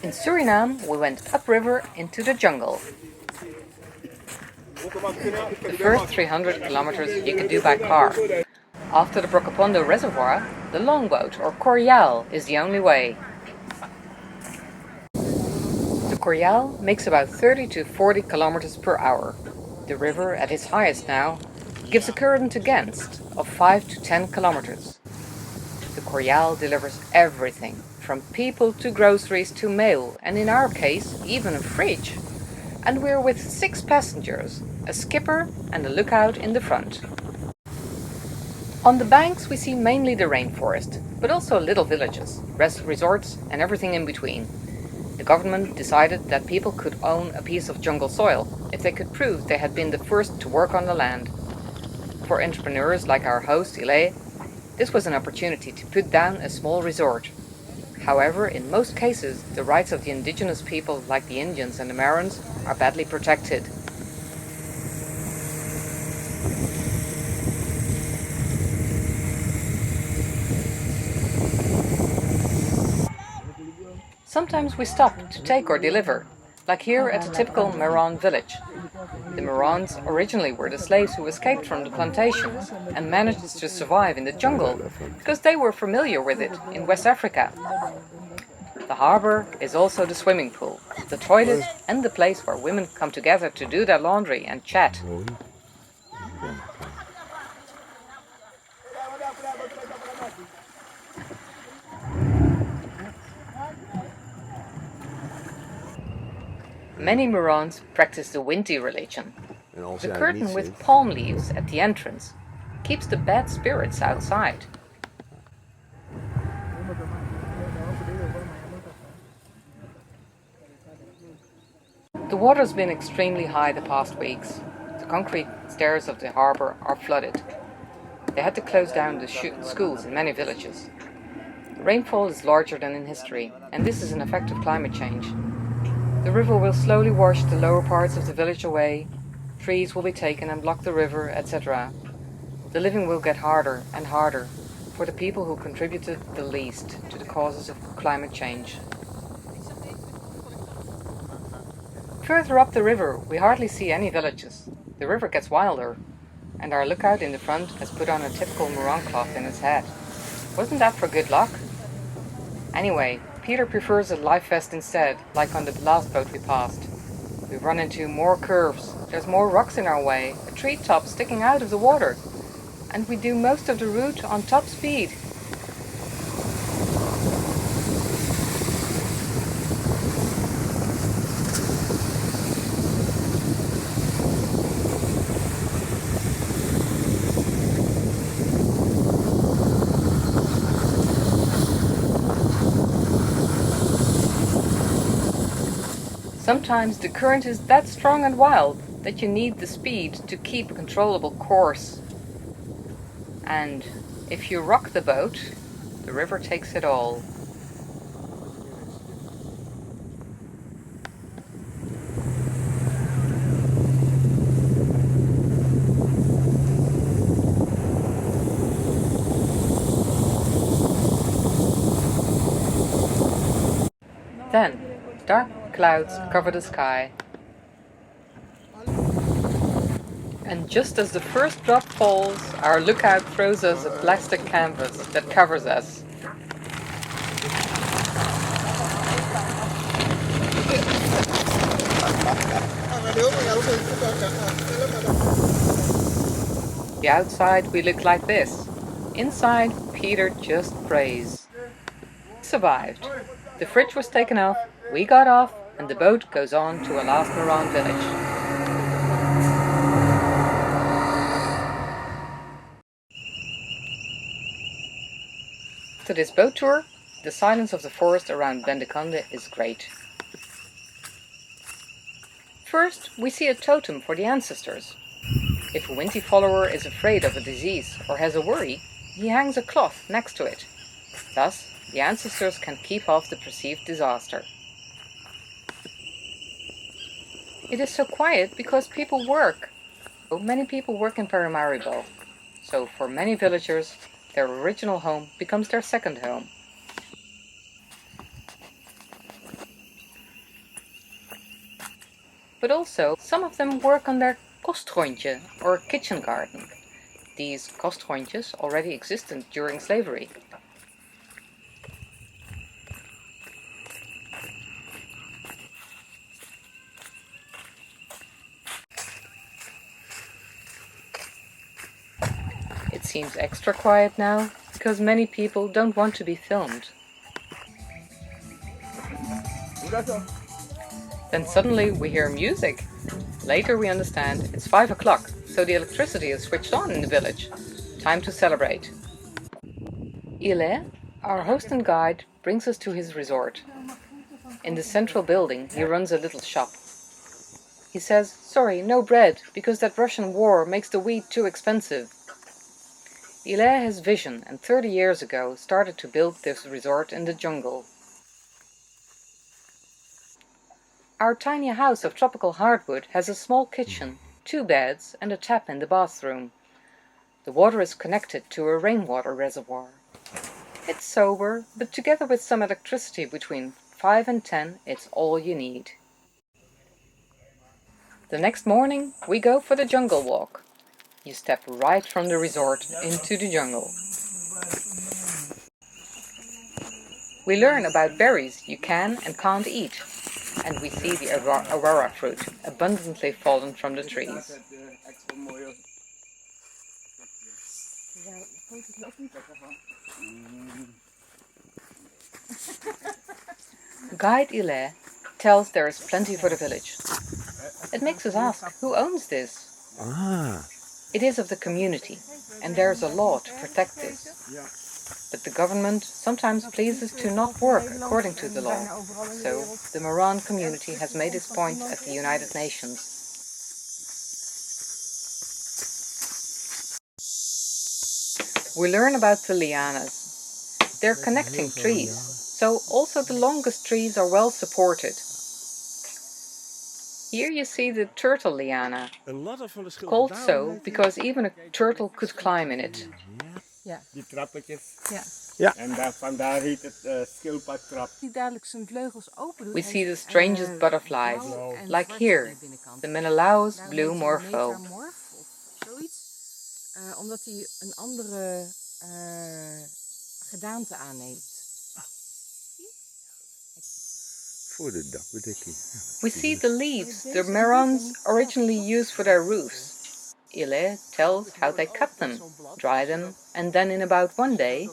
In Suriname, we went upriver into the jungle. The first 300 kilometers you can do by car. After the Brokopondo Reservoir, the longboat or Corial is the only way. The Corial makes about 30 to 40 kilometers per hour. The river, at its highest now, gives a current against of 5 to 10 kilometers. The Corial delivers everything, from people to groceries to mail, and in our case, even a fridge. And we're with 6 passengers, a skipper and a lookout in the front. On the banks we see mainly the rainforest, but also little villages, resorts and everything in between. The government decided that people could own a piece of jungle soil if they could prove they had been the first to work on the land. For entrepreneurs like our host Ile, this was an opportunity to put down a small resort. However, in most cases, the rights of the indigenous people like the Indians and the Maroons are badly protected. Sometimes we stop to take or deliver, like here at a typical Maroon village. The Maroons originally were the slaves who escaped from the plantations and managed to survive in the jungle because they were familiar with it in West Africa. The harbor is also the swimming pool, the toilet and the place where women come together to do their laundry and chat. Many Maroons practice the Winti religion. The curtain with palm leaves at the entrance keeps the bad spirits outside. The water's been extremely high the past weeks. The concrete stairs of the harbour are flooded. They had to close down the schools in many villages. The rainfall is larger than in history, and this is an effect of climate change. The river will slowly wash the lower parts of the village away, trees will be taken and block the river, etc. The living will get harder and harder for the people who contributed the least to the causes of climate change. Further up the river, we hardly see any villages. The river gets wilder, and our lookout in the front has put on a typical Maroon cloth in his head. Wasn't that for good luck? Anyway, Peter prefers a life vest instead, like on the last boat we passed. We've run into more curves, there's more rocks in our way, a tree top sticking out of the water, and we do most of the route on top speed. Sometimes the current is that strong and wild that you need the speed to keep a controllable course. And if you rock the boat, the river takes it all. Then, dark clouds cover the sky. And just as the first drop falls, our lookout throws us a plastic canvas that covers us. The outside we look like this. Inside, Peter just prays. Survived. The fridge was taken off, we got off, and the boat goes on to a last Maroon village. After this boat tour, the silence of the forest around Bendekonde is great. First, we see a totem for the ancestors. If a Winti follower is afraid of a disease or has a worry, he hangs a cloth next to it. Thus, the ancestors can keep off the perceived disaster. It is so quiet because people work. Many people work in Paramaribo. So for many villagers, their original home becomes their second home. But also, some of them work on their kostrondje, or kitchen garden. These kostrondjes already existed during slavery. It seems extra quiet now, because many people don't want to be filmed. Then suddenly we hear music. Later we understand it's 5 o'clock, so the electricity is switched on in the village. Time to celebrate. Ile, our host and guide, brings us to his resort. In the central building he runs a little shop. He says, sorry, no bread, because that Russian war makes the wheat too expensive. Ile has vision and 30 years ago started to build this resort in the jungle. Our tiny house of tropical hardwood has a small kitchen, 2 beds and a tap in the bathroom. The water is connected to a rainwater reservoir. It's sober, but together with some electricity between 5 and 10, it's all you need. The next morning, we go for the jungle walk. You step right from the resort into the jungle. We learn about berries you can and can't eat. And we see the aurora fruit abundantly fallen from the trees. Guide Ile tells there is plenty for the village. It makes us ask, who owns this? It is of the community, and there is a law to protect this. But the government sometimes pleases to not work according to the law, so the Maroon community has made its point at the United Nations. We learn about the lianas. They're connecting trees, so also the longest trees are well supported. Here you see the turtle liana, called so because even a turtle could climb in it. Ja. Die trappetjes. Ja. Ja. En vandaar heet het schildpadtrap. Die duidelijk zijn vleugels open doet. We see the strangest butterflies, like here, the Menelaus blue morpho. Zoiets, omdat hij een andere gedaante aanneemt. Voor de dakbedekking. We see the leaves the Maroons originally used for their roofs. Ile tells how they cut them, dry them, and then in about 1 day,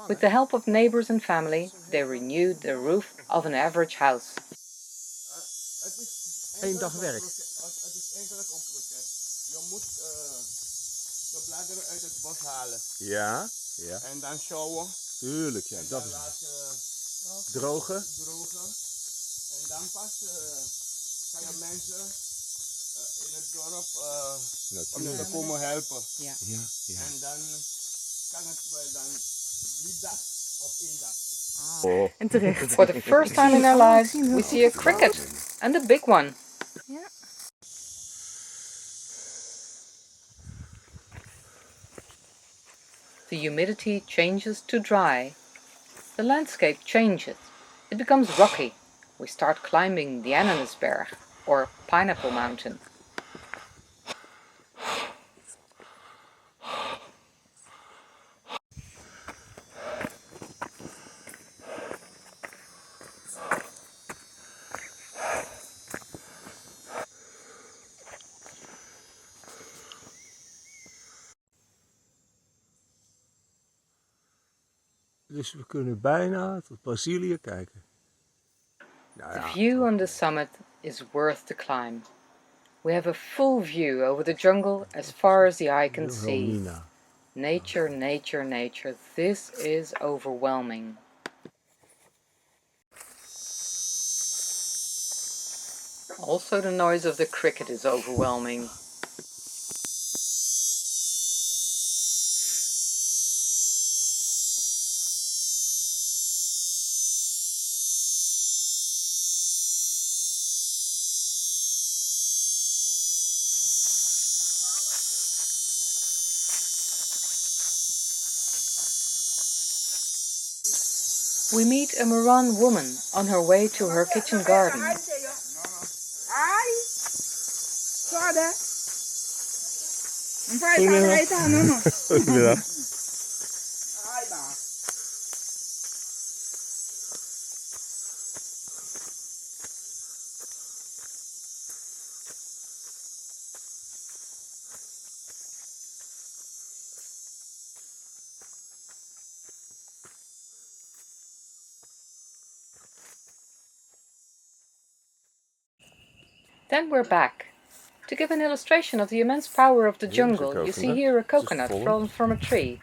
with the help of neighbors and family, they renewed the roof of an average house. Eén dag werk. Het is eigenlijk een proces. Je moet de bladeren uit het bos halen. Ja, ja. En dan sjouwen. Tuurlijk, ja, dat is het. Drogen. En dan pas kan je mensen in het dorp om te komen helpen. Ja. Ja, ja. En dan kan het wel dan die dag op 1 dag. Oh. En terecht. For the first time in our lives, we see a cricket, and a big one. Ja. The humidity changes to dry. The landscape changes. It becomes rocky. We start climbing the Ananasberg, or Pineapple Mountain. Dus we kunnen bijna tot Brazilië kijken. Nou ja, The view on the summit is worth the climb. We have a full view over the jungle as far as the eye can see. Nature, nature, nature. This is overwhelming. Also the noise of the cricket is overwhelming. We meet a Maroon woman on her way to her kitchen garden. Goedemiddag. Then we're back. To give an illustration of the immense power of the jungle, you see here a coconut fallen from a tree.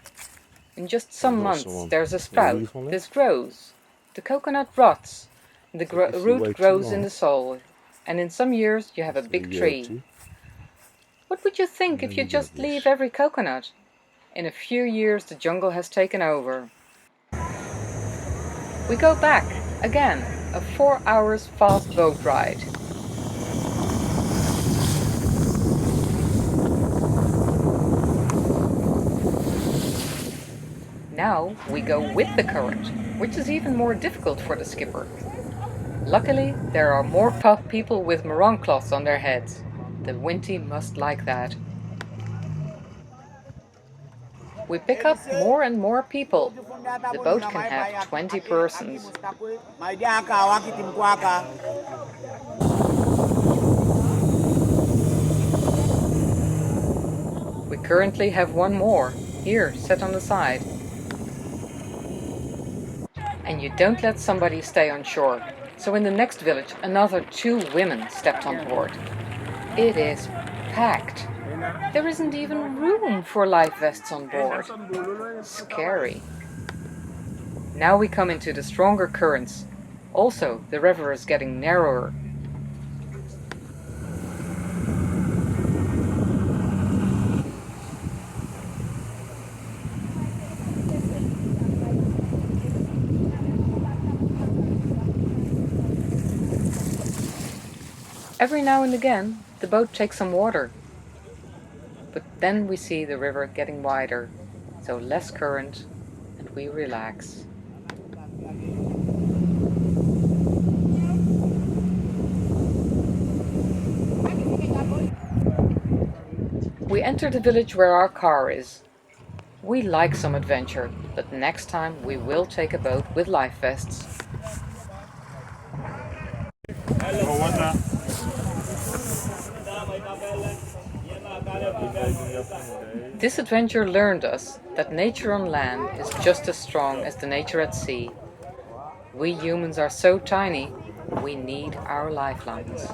In just some months there's a sprout. This grows. The coconut rots. The root grows in the soil. And in some years you have a big tree. What would you think if you just leave every coconut? In a few years the jungle has taken over. We go back, again, a 4 hours fast boat ride. Now we go with the current, which is even more difficult for the skipper. Luckily, there are more people with Maroon cloths on their heads. The Winty must like that. We pick up more and more people. The boat can have 20 persons. We currently have one more, here, set on the side. And you don't let somebody stay on shore. So in the next village, another 2 women stepped on board. It is packed. There isn't even room for life vests on board. Scary. Now we come into the stronger currents. Also, the river is getting narrower. Every now and again, the boat takes some water. But then we see the river getting wider, so less current, and we relax. We enter the village where our car is. We like some adventure, but next time we will take a boat with life vests. This adventure learned us that nature on land is just as strong as the nature at sea. We humans are so tiny, we need our lifelines.